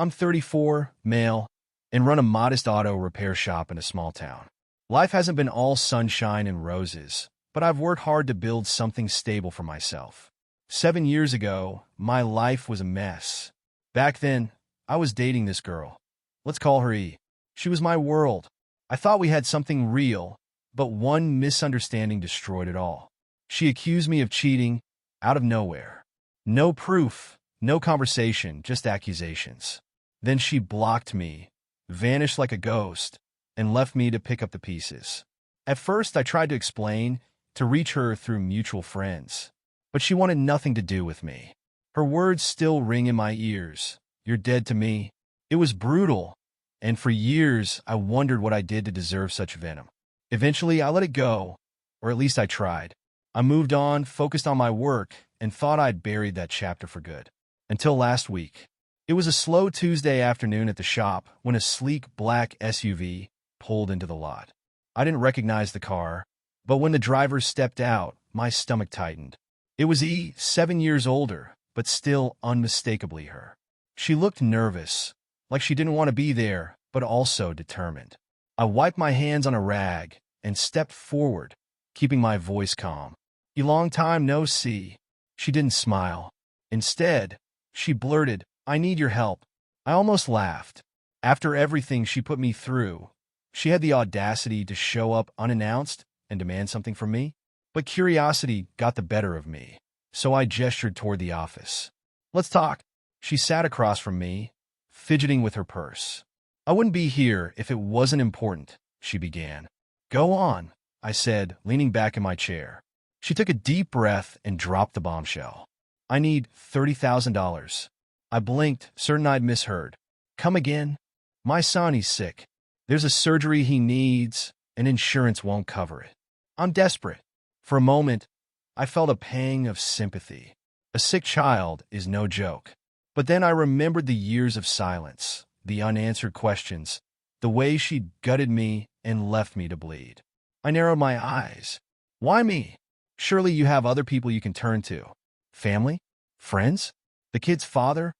I'm 34, male, and run a modest auto repair shop in a small town. Life hasn't been all sunshine and roses, but I've worked hard to build something stable for myself. 7 years ago, my life was a mess. Back then, I was dating this girl. Let's call her E. She was my world. I thought we had something real, but one misunderstanding destroyed it all. She accused me of cheating out of nowhere. No proof, no conversation, just accusations. Then she blocked me, vanished like a ghost, and left me to pick up the pieces. At first, I tried to explain, to reach her through mutual friends, but she wanted nothing to do with me. Her words still ring in my ears. You're dead to me. It was brutal, and for years, I wondered what I did to deserve such venom. Eventually, I let it go, or at least I tried. I moved on, focused on my work, and thought I'd buried that chapter for good. Until last week. It was a slow Tuesday afternoon at the shop when a sleek black SUV pulled into the lot. I didn't recognize the car, but when the driver stepped out, my stomach tightened. It was E, 7 years older, but still unmistakably her. She looked nervous, like she didn't want to be there, but also determined. I wiped my hands on a rag and stepped forward, keeping my voice calm. "A long time no see." She didn't smile. Instead, she blurted, "I need your help." I almost laughed. After everything she put me through, she had the audacity to show up unannounced and demand something from me? But curiosity got the better of me, so I gestured toward the office. "Let's talk." She sat across from me, fidgeting with her purse. "I wouldn't be here if it wasn't important," she began. "Go on," I said, leaning back in my chair. She took a deep breath and dropped the bombshell. "I need $30,000. I blinked, certain I'd misheard. "Come again?" "My son, he's sick. There's a surgery he needs, and insurance won't cover it. I'm desperate." For a moment, I felt a pang of sympathy. A sick child is no joke. But then I remembered the years of silence, the unanswered questions, the way she'd gutted me and left me to bleed. I narrowed my eyes. "Why me? Surely you have other people you can turn to. Family? Friends? The kid's father?"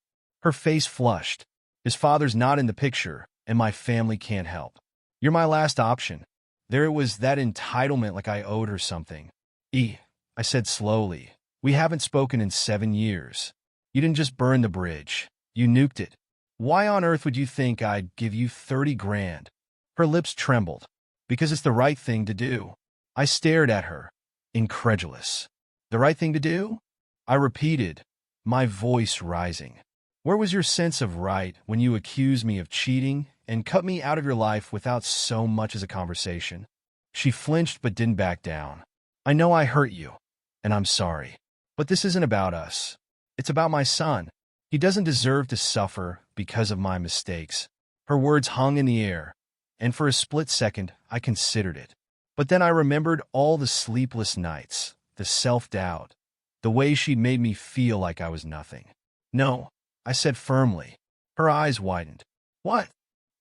Her face flushed. "His father's not in the picture, and my family can't help. You're my last option." There it was, that entitlement, like I owed her something. "E," I said slowly, "we haven't spoken in 7 years. You didn't just burn the bridge. You nuked it. Why on earth would you think I'd give you 30 grand? Her lips trembled. "Because it's the right thing to do." I stared at her, incredulous. "The right thing to do?" I repeated, my voice rising. "Where was your sense of right when you accused me of cheating and cut me out of your life without so much as a conversation?" She flinched but didn't back down. "I know I hurt you, and I'm sorry. But this isn't about us. It's about my son. He doesn't deserve to suffer because of my mistakes." Her words hung in the air, and for a split second, I considered it. But then I remembered all the sleepless nights, the self-doubt, the way she'd made me feel like I was nothing. "No," I said firmly. Her eyes widened. "What?"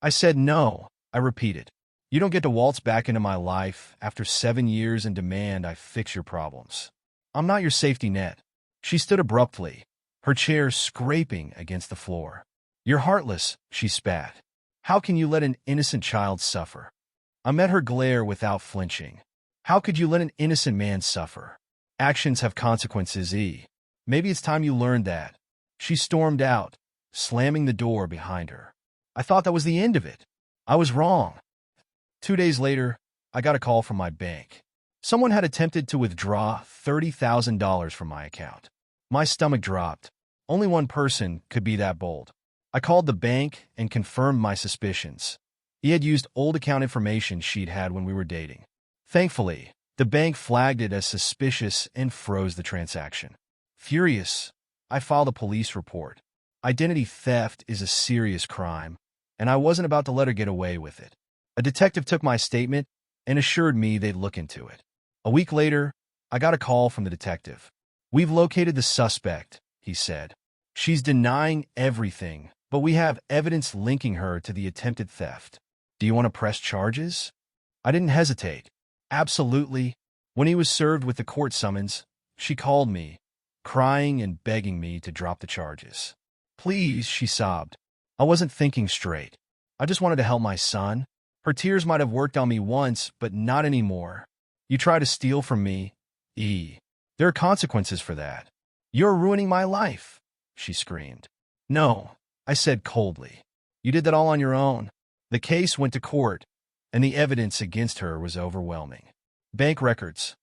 I said no, I repeated. "You don't get to waltz back into my life after 7 years and demand I fix your problems. I'm not your safety net." She stood abruptly, her chair scraping against the floor. "You're heartless," she spat. "How can you let an innocent child suffer?" I met her glare without flinching. "How could you let an innocent man suffer? Actions have consequences, E. Maybe it's time you learned that." She stormed out, slamming the door behind her. I thought that was the end of it. I was wrong. 2 days later, I got a call from my bank. Someone had attempted to withdraw $30,000 from my account. My stomach dropped. Only one person could be that bold. I called the bank and confirmed my suspicions. He had used old account information she'd had when we were dating. Thankfully, the bank flagged it as suspicious and froze the transaction. Furious, I filed a police report. Identity theft is a serious crime, and I wasn't about to let her get away with it. A detective took my statement and assured me they'd look into it. A week later, I got a call from the detective. "We've located the suspect," he said. "She's denying everything, but we have evidence linking her to the attempted theft. Do you want to press charges?" I didn't hesitate. "Absolutely." When he was served with the court summons, she called me, crying and begging me to drop the charges. "Please," she sobbed. I wasn't thinking straight. I just wanted to help my son. Her tears might have worked on me once, but not anymore. You try to steal from me, E. There are consequences for that. You're ruining my life, she screamed. No, I said coldly. You did that all on your own. The case went to court, and the evidence against her was overwhelming. Bank records,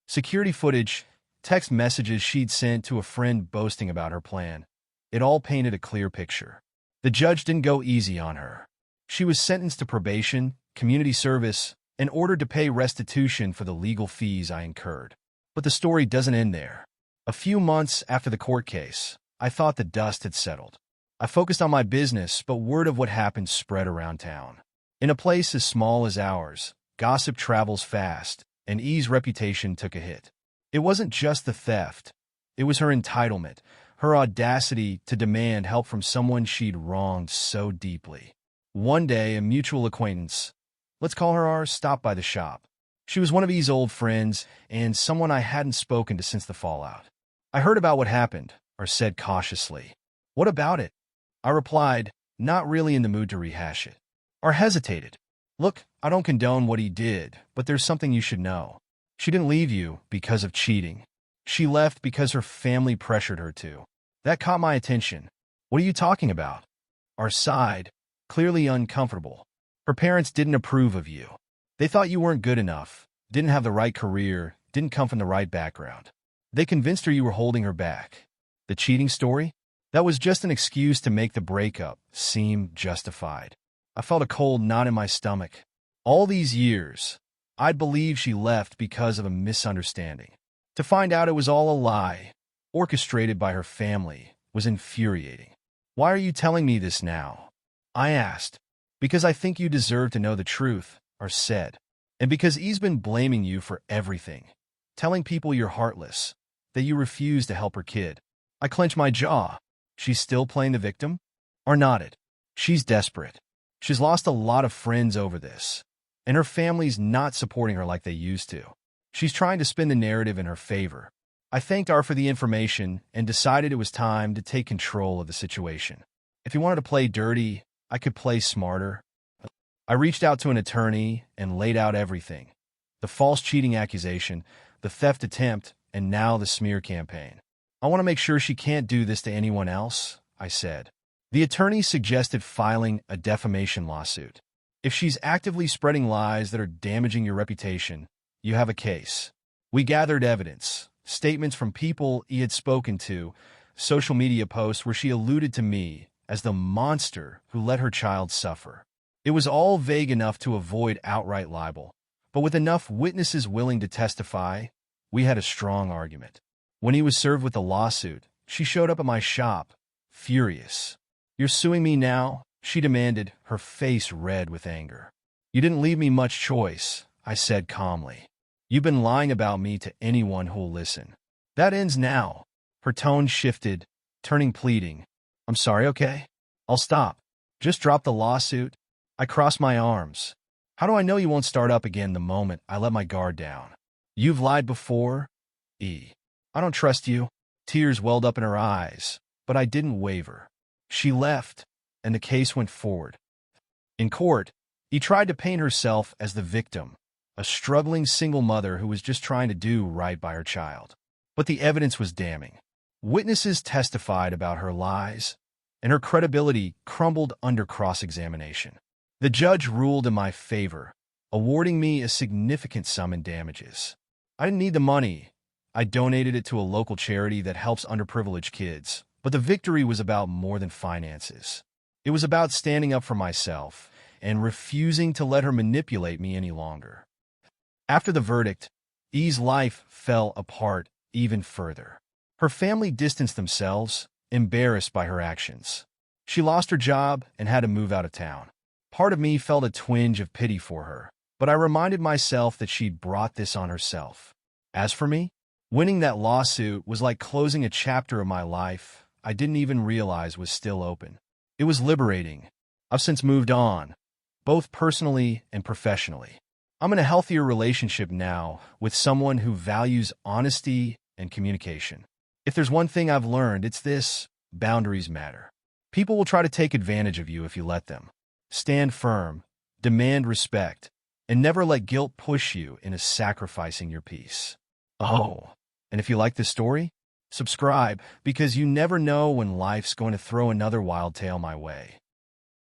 security footage, text messages she'd sent to a friend boasting about her plan. It all painted a clear picture. The judge didn't go easy on her. She was sentenced to probation, community service, and ordered to pay restitution for the legal fees I incurred. But the story doesn't end there. A few months after the court case, I thought the dust had settled. I focused on my business, but word of what happened spread around town. In a place as small as ours, gossip travels fast, and E's reputation took a hit. It wasn't just the theft. It was her entitlement, her audacity to demand help from someone she'd wronged so deeply. One day, a mutual acquaintance, let's call her R, stopped by the shop. She was one of E's old friends and someone I hadn't spoken to since the fallout. I heard about what happened, or said cautiously. What about it? I replied, not really in the mood to rehash it. Or hesitated. Look, I don't condone what he did, but there's something you should know. She didn't leave you because of cheating. She left because her family pressured her to. That caught my attention. What are you talking about? R sighed, clearly uncomfortable. Her parents didn't approve of you. They thought you weren't good enough, didn't have the right career, didn't come from the right background. They convinced her you were holding her back. The cheating story? That was just an excuse to make the breakup seem justified. I felt a cold knot in my stomach. All these years, I'd believed she left because of a misunderstanding. To find out it was all a lie, orchestrated by her family, was infuriating. Why are you telling me this now? I asked. Because I think you deserve to know the truth, or said. And because E's been blaming you for everything. Telling people you're heartless, that you refuse to help her kid. I clenched my jaw. She's still playing the victim? Or nodded. She's desperate. She's lost a lot of friends over this. And her family's not supporting her like they used to. She's trying to spin the narrative in her favor. I thanked R for the information and decided it was time to take control of the situation. If he wanted to play dirty, I could play smarter. I reached out to an attorney and laid out everything. The false cheating accusation, the theft attempt, and now the smear campaign. I want to make sure she can't do this to anyone else, I said. The attorney suggested filing a defamation lawsuit. If she's actively spreading lies that are damaging your reputation, you have a case. We gathered evidence, statements from people he had spoken to, social media posts where she alluded to me as the monster who let her child suffer. It was all vague enough to avoid outright libel, but with enough witnesses willing to testify, we had a strong argument. When he was served with the lawsuit, she showed up at my shop, furious. You're suing me now? She demanded, her face red with anger. You didn't leave me much choice, I said calmly. You've been lying about me to anyone who'll listen. That ends now. Her tone shifted, turning pleading. I'm sorry, okay? I'll stop. Just drop the lawsuit. I crossed my arms. How do I know you won't start up again the moment I let my guard down? You've lied before, E. I don't trust you. Tears welled up in her eyes, but I didn't waver. She left, and the case went forward. In court, E tried to paint herself as the victim, a struggling single mother who was just trying to do right by her child. But the evidence was damning. Witnesses testified about her lies, and her credibility crumbled under cross-examination. The judge ruled in my favor, awarding me a significant sum in damages. I didn't need the money. I donated it to a local charity that helps underprivileged kids, but the victory was about more than finances. It was about standing up for myself and refusing to let her manipulate me any longer. After the verdict, E's life fell apart even further. Her family distanced themselves, embarrassed by her actions. She lost her job and had to move out of town. Part of me felt a twinge of pity for her, but I reminded myself that she'd brought this on herself. As for me, winning that lawsuit was like closing a chapter of my life I didn't even realize was still open. It was liberating. I've since moved on, both personally and professionally. I'm in a healthier relationship now with someone who values honesty and communication. If there's one thing I've learned, it's this: boundaries matter. People will try to take advantage of you if you let them. Stand firm, demand respect, and never let guilt push you into sacrificing your peace. Oh, and if you like this story, subscribe because you never know when life's going to throw another wild tale my way.